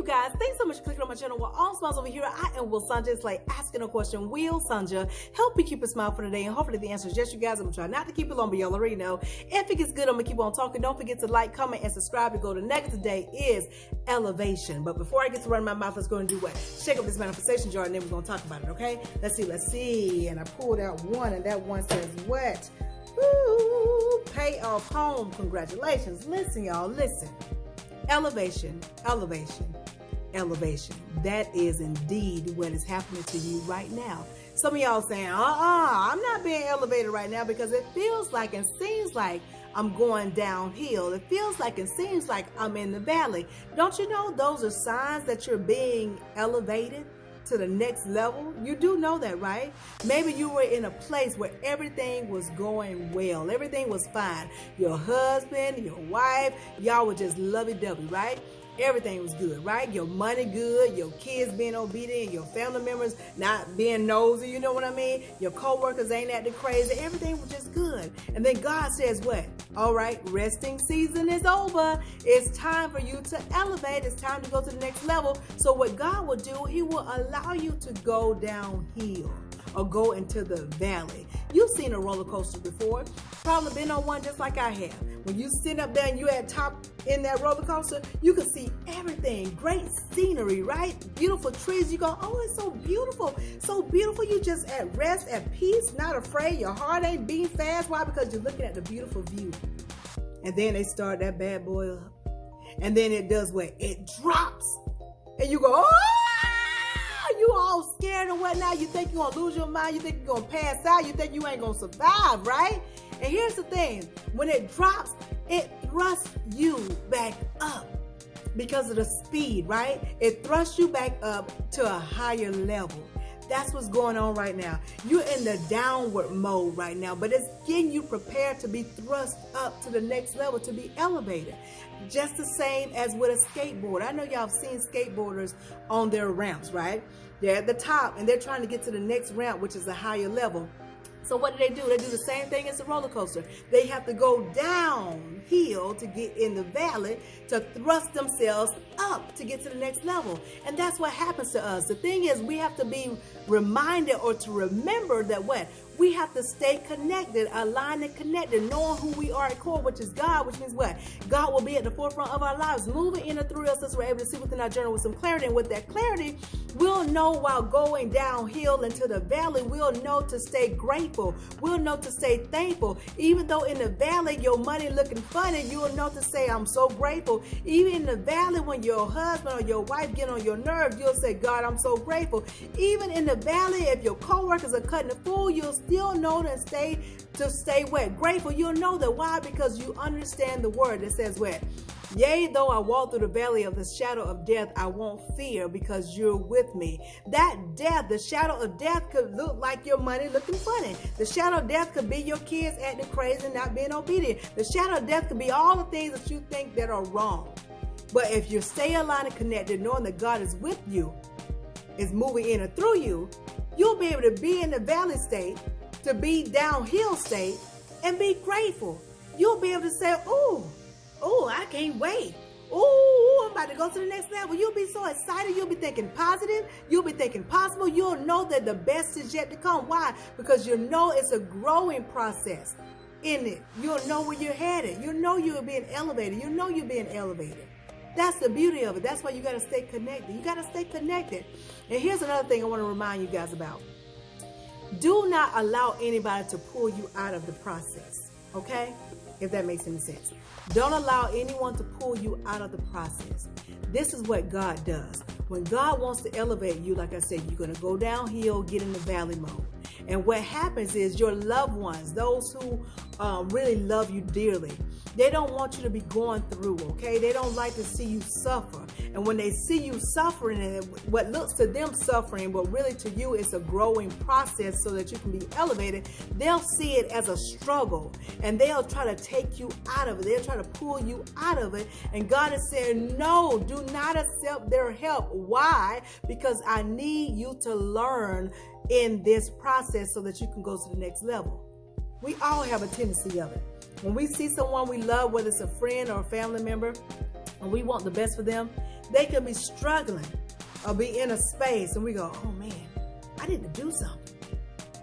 guys? Thanks so much for clicking on my channel. We're all smiles over here. I am Will Sanja. It's like asking a question. Will Sanja help me keep a smile for today? And hopefully the answer is yes, you guys. I'm trying not to keep it long, but y'all already know. If it gets good, I'm going to keep on talking. Don't forget to like, comment, and subscribe. To go to next today is elevation. But before I get to running my mouth, let's go and do what? Shake up this manifestation jar, and then we're going to talk about it, okay? Let's see. And I pulled out one, and that one says what? Woo! Pay off home. Congratulations. Listen, y'all. Listen. Elevation, elevation, elevation. That is indeed what is happening to you right now. Some of y'all saying, I'm not being elevated right now because it feels like and seems like I'm going downhill. It feels like and seems like I'm in the valley. Don't you know those are signs that you're being elevated to the next level? You do know that, right? Maybe you were in a place where everything was going well. Everything was fine. Your husband, your wife, y'all were just lovey-dovey, right? Everything was good, right? Your money good, your kids being obedient, your family members not being nosy, you know what I mean? Your co-workers ain't acting crazy. Everything was just good. And then God says what? All right, resting season is over. It's time for you to elevate. It's time to go to the next level. So what God will do, he will allow you to go downhill or go into the valley. You've seen a roller coaster before. Probably been on one just like I have. When you sit up there and you're at top in that roller coaster, you can see everything. Great scenery, right? Beautiful trees. You go, oh, it's so beautiful. So beautiful. You just at rest, at peace, not afraid. Your heart ain't beating fast. Why? Because you're looking at the beautiful view. And then they start that bad boy up. And then it does what? It drops. And you go, oh! You all scared and whatnot. You think you're going to lose your mind. You think you're going to pass out. You think you ain't going to survive, right? And here's the thing. When it drops, it thrusts you back up because of the speed, right? It thrusts you back up to a higher level. That's what's going on right now. You're in the downward mode right now, but it's getting you prepared to be thrust up to the next level, to be elevated. Just the same as with a skateboard. I know y'all have seen skateboarders on their ramps, right? They're at the top and they're trying to get to the next ramp, which is a higher level. So what do? They do the same thing as a roller coaster. They have to go downhill to get in the valley to thrust themselves up to get to the next level. And that's what happens to us. The thing is, we have to be reminded or to remember that what? We have to stay connected, aligned and connected, knowing who we are at core, which is God, which means what? God will be at the forefront of our lives, moving in and through us as we're able to see within our journey with some clarity. And with that clarity, we'll know while going downhill into the valley, we'll know to stay grateful. We'll know to stay thankful. Even though in the valley, your money looking funny, you'll know to say, I'm so grateful. Even in the valley, when your husband or your wife get on your nerves, you'll say, God, I'm so grateful. Even in the valley, if your co-workers are cutting the fool, you'll still know to stay what? Grateful. You'll know that. Why? Because you understand the word that says what? Yea, though I walk through the valley of the shadow of death, I won't fear because you're with me. That death, the shadow of death could look like your money looking funny. The shadow of death could be your kids acting crazy and not being obedient. The shadow of death could be all the things that you think that are wrong. But if you stay aligned and connected, knowing that God is with you, is moving in and through you, you'll be able to be in the valley state, to be downhill state, and be grateful. You'll be able to say, oh, I can't wait. Oh, I'm about to go to the next level. You'll be so excited. You'll be thinking positive. You'll be thinking possible. You'll know that the best is yet to come. Why? Because you know it's a growing process in it. You'll know where you're headed. You know you're being elevated. You know you're being elevated. That's the beauty of it. That's why you got to stay connected. You got to stay connected. And here's another thing I want to remind you guys about. Do not allow anybody to pull you out of the process, okay? If that makes any sense. Don't allow anyone to pull you out of the process. This is what God does. When God wants to elevate you, like I said, you're going to go downhill, get in the valley mode. And what happens is your loved ones, those who really love you dearly, they don't want you to be going through, okay? They don't like to see you suffer. And when they see you suffering, and what looks to them suffering, but really to you it's a growing process so that you can be elevated, they'll see it as a struggle. And they'll try to take you out of it. They'll try to pull you out of it. And God is saying, no, do not accept their help. Why? Because I need you to learn in this process so that you can go to the next level. We all have a tendency of it. When we see someone we love, whether it's a friend or a family member, and we want the best for them, They can be struggling or be in a space and we go, oh man, I need to do something.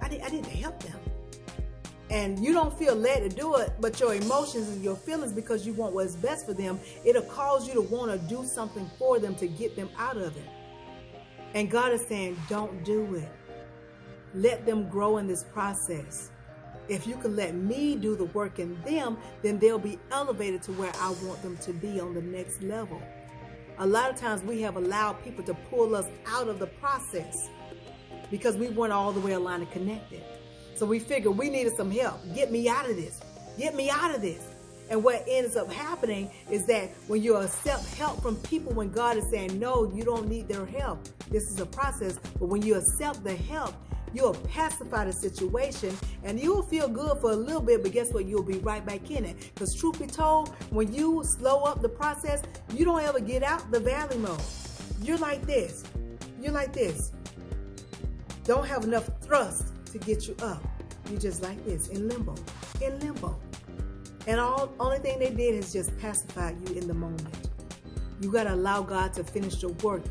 I need to help them. And you don't feel led to do it, but your emotions and your feelings, because you want what's best for them, it'll cause you to want to do something for them to get them out of it. And God is saying, don't do it. Let them grow in this process. If you can let me do the work in them, then they'll be elevated to where I want them to be on the next level. A lot of times we have allowed people to pull us out of the process because we weren't all the way aligned and connected. So we figured we needed some help. Get me out of this. Get me out of this. And what ends up happening is that when you accept help from people, when God is saying, no, you don't need their help. This is a process. But when you accept the help, you'll pacify the situation and you'll feel good for a little bit, but guess what? You'll be right back in it. Because truth be told, when you slow up the process, you don't ever get out the valley mode. You're like this. You're like this. Don't have enough thrust to get you up. You're just like this, in limbo, in limbo. And only thing they did is just pacify you in the moment. You got to allow God to finish the work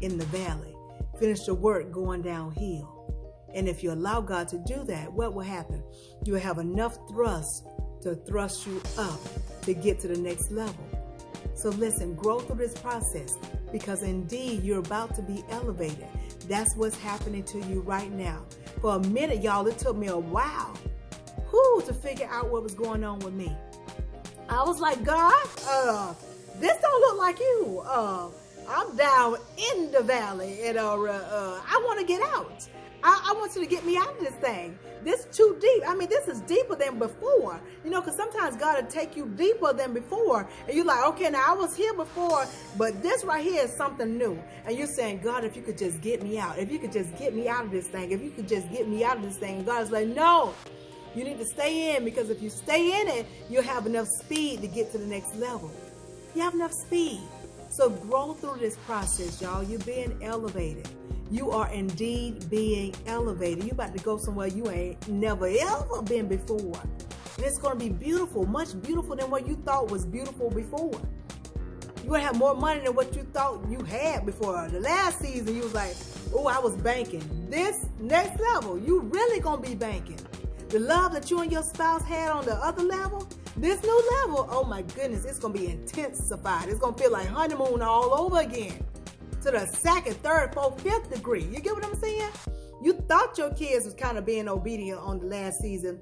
in the valley, finish the work going downhill. And if you allow God to do that, what will happen? You will have enough thrust to thrust you up to get to the next level. So listen, grow through this process, because indeed you're about to be elevated. That's what's happening to you right now. For a minute, y'all, it took me a while to figure out what was going on with me. I was like, God, this don't look like you. I'm down in the valley and I want to get out. I want you to get me out of this thing. This is too deep. I mean, this is deeper than before. You know, because sometimes God will take you deeper than before. And you're like, okay, now I was here before, but this right here is something new. And you're saying, God, if you could just get me out. If you could just get me out of this thing. If you could just get me out of this thing. And God is like, no, you need to stay in, because if you stay in it, you'll have enough speed to get to the next level. You have enough speed. So grow through this process, y'all. You're being elevated. You are indeed being elevated. You're about to go somewhere you ain't never ever been before. And it's going to be beautiful, much beautiful than what you thought was beautiful before. You're going to have more money than what you thought you had before. The last season, you was like, oh, I was banking. This next level, you really going to be banking. The love that you and your spouse had on the other level, this new level, oh my goodness, it's going to be intensified. It's going to feel like honeymoon all over again. To the second, third, fourth, fifth degree. You get what I'm saying? You thought your kids was kind of being obedient on the last season.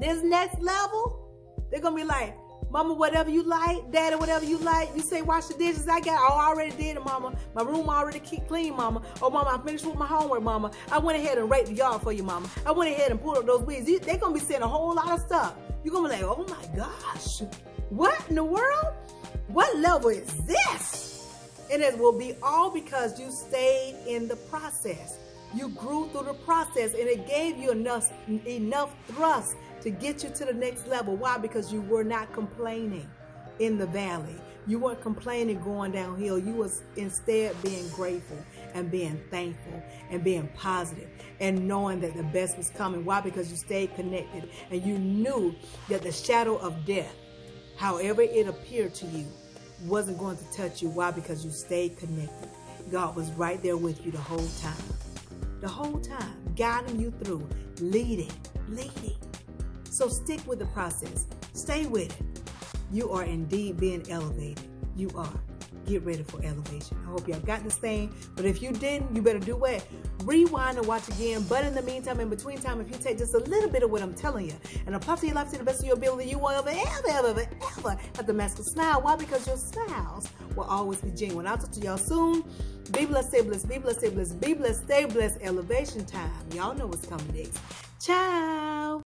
This next level, they're going to be like, Mama, whatever you like. Daddy, whatever you like. You say wash the dishes. I already did it, Mama. My room already clean, Mama. Oh, Mama, I finished with my homework, Mama. I went ahead and raked the yard for you, Mama. I went ahead and pulled up those weeds. They're going to be saying a whole lot of stuff. You're going to be like, oh my gosh. What in the world? What level is this? And it will be all because you stayed in the process. You grew through the process, and it gave you enough thrust to get you to the next level. Why? Because you were not complaining in the valley. You weren't complaining going downhill. You was instead being grateful and being thankful and being positive and knowing that the best was coming. Why? Because you stayed connected and you knew that the shadow of death, however it appeared to you, wasn't going to touch you. Why? Because you stayed connected. God was right there with you the whole time. The whole time, guiding you through, leading. So stick with the process. Stay with it. You are indeed being elevated. You are. Get ready for elevation. I hope y'all got this thing. But if you didn't, you better do what? Rewind and watch again. But in the meantime, in between time, if you take just a little bit of what I'm telling you and apply to your life to the best of your ability, you will ever have the masculine smile. Why? Because your smiles will always be genuine. I'll talk to y'all soon. Be blessed, stay blessed, be blessed, stay blessed, be blessed, stay blessed. Elevation time. Y'all know what's coming next. Ciao.